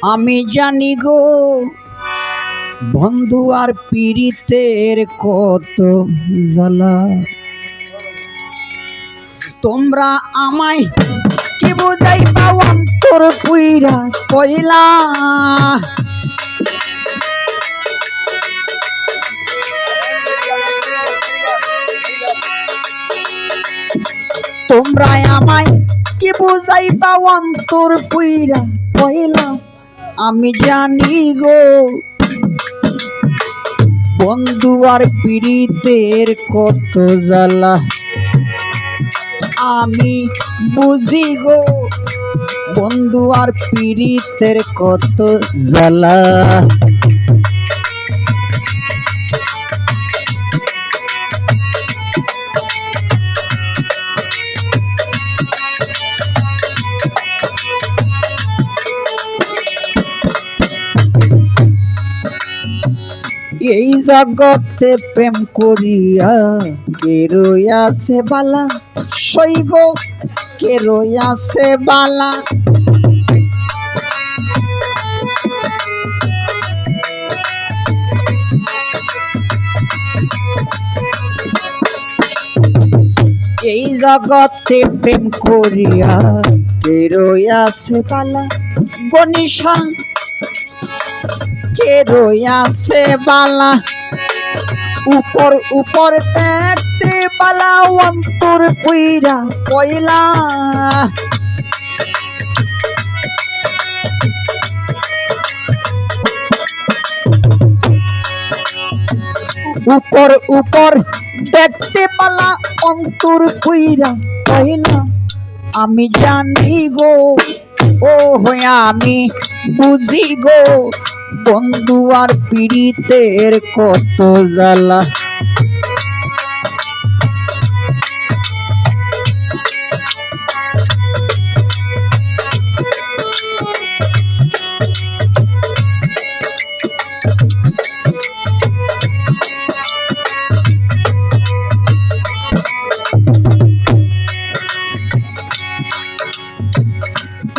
আমি জানি গো বন্ধু আর পীড়িতের কত জ্বালা। তোমরা আমায় কি বুঝাইবা অন্তর পুইরা কইলা। তোমরা আমায় কি বুঝাইবা অন্তর পুইরা কইলা। আমি জানি গো বন্ধু আর পীড়িতের কত জ্বালা। আমি বুঝি গো বন্ধু আর পীড়িতের কত জ্বালা। এই জগতে প্রেম করিয়া কে রইয়াছে বালা। সইগ কে রইয়াছে বালা। এই জগতে প্রেম করিয়া কে রইয়াছে বালা। গনিশা কে রইয়াছে বালা। উপর উপর দেখতে বালা অন্তর পুইরা কইলা। উপর উপর দেখতে বালা অন্তর পুইরা কইলা। আমি জানি গো ও হইয়া আমি বুঝি গো বন্ধু আর পীড়িতের কত জ্বালা।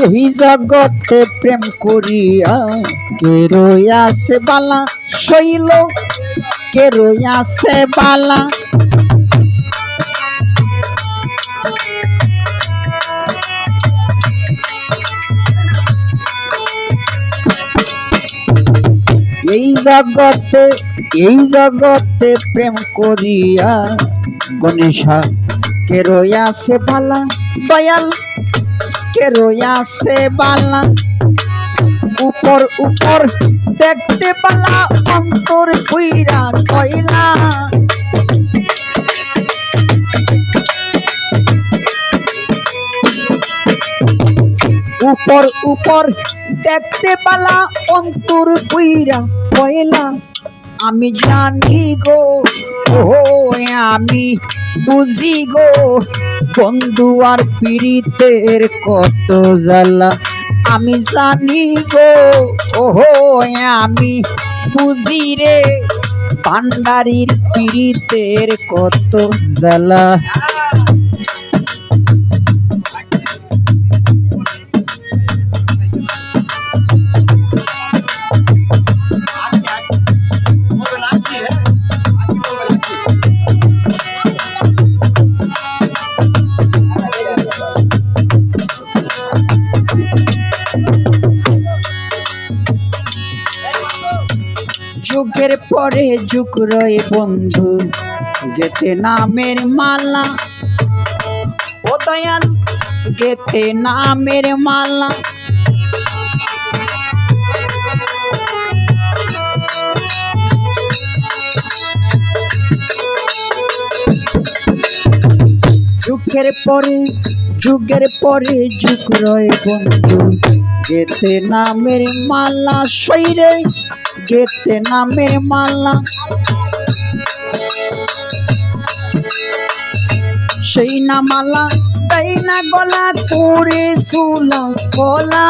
এই জগতে প্রেম করিয়া কে রইয়াছে বালা। শৈল কে রইয়াছে বালা। এই জগতে প্রেম করিয়া গণেশা কে রইয়াছে বালা। দয়াল কে রইয়াছে বালা। উপর উপর দেখতে বালা অন্তর পুইরা কইলা। উপর উপর দেখতে বালা অন্তর পুইরা কইলা। আমি জানি গো ও আমি বুঝি গো বন্ধু আর পীড়িতের কত জ্বালা। আমি জানি গো ওহো আমি বুঝি রে ভান্ডারির পীড়িতের কত জ্বালা। যুগের পরে যুগ রয়ে বন্ধু গেতে নামের মালা। ও দয়াল গেতে নামের মালা। যুগের পরে যুগ রয়ে বন্ধু গেতে নামের মালা। সইরে গেতে নামের মালা। সেই না মালা তাই না গলা করে চুলা কলা।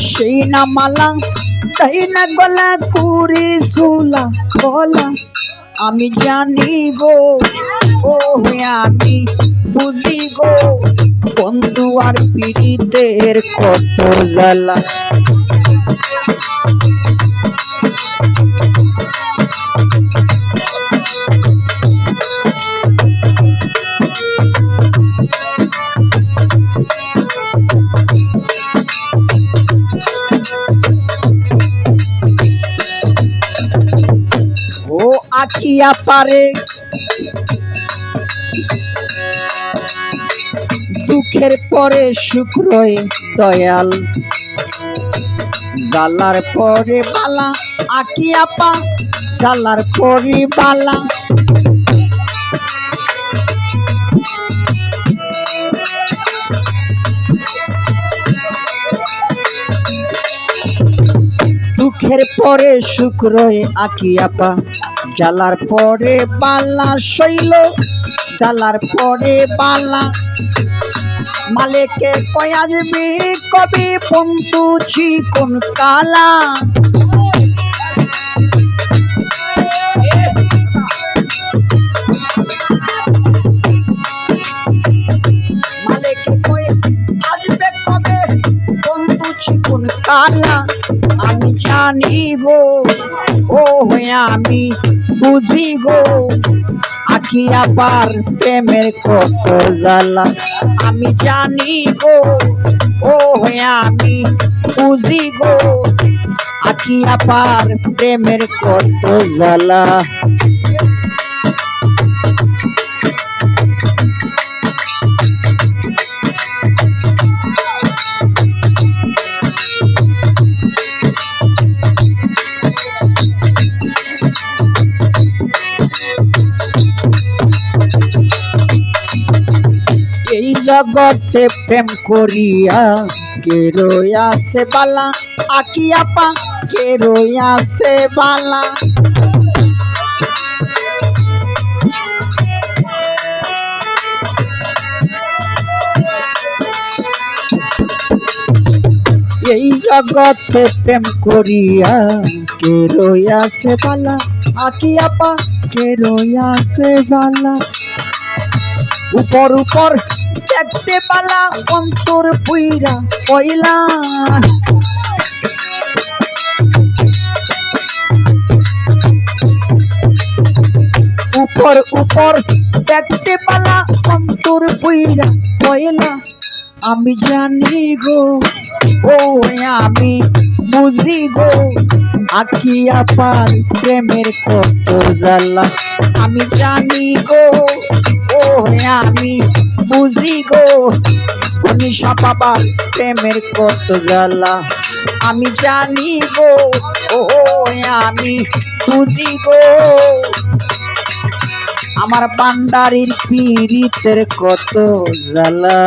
সেই না মালা তাই না গলা করে চুলা কলা। আমি জানি গো, ও আমি বুঝি গো, বন্ধু আর পীড়িতের কত জ্বালা। ও আকিয়া পারে দুঃখের পরে সুখ রয়ে দয়াল, জ্বালার পরে বালা, আকিয়া পা জ্বালার পরে বালা। দুঃখের পরে সুখ রয়ে আকিয়া পা, জ্বালার পরে বালা শৈল, জ্বালার পরে বালা। মালেকে কয়াজবি কবি বন্ধু চিকন কালা। মালেকে আসবে কবে বন্ধু চিকন কালা। আমি জানি গো, ও আমি বুঝি গো, আকিয়া পার প্রেমের কত জ্বালা। আমি জানি গো, ও আমি বুঝি গো, আকিয়া পার প্রেমের কত জ্বালা। এই জগতে প্রেম করিয়া কে রয়াছে বালা, আকিয়া পা কে রয়াছে বালা। এই জগতে প্রেম করিয়া কে রয়াছে বালা, আকিয়া পা কে রয়াছে বালা। উপর উপর দেখতে পালা অন্তর পুইরা পয়লা। উপর উপর দেখতে পালা অন্তর পুইরা পয়লা। আমি জানি গো, ও আমি বুঝি গো, আকিয়া পার প্রেমের কত জ্বালা। আমি জানি গো, ও আমি বুঝি গো, মনীষা বাবার প্রেমের কত জ্বালা। আমি জানি গো, ও আমি বুঝি গো, আমার বান্দারির পীড়িতের কত জ্বালা।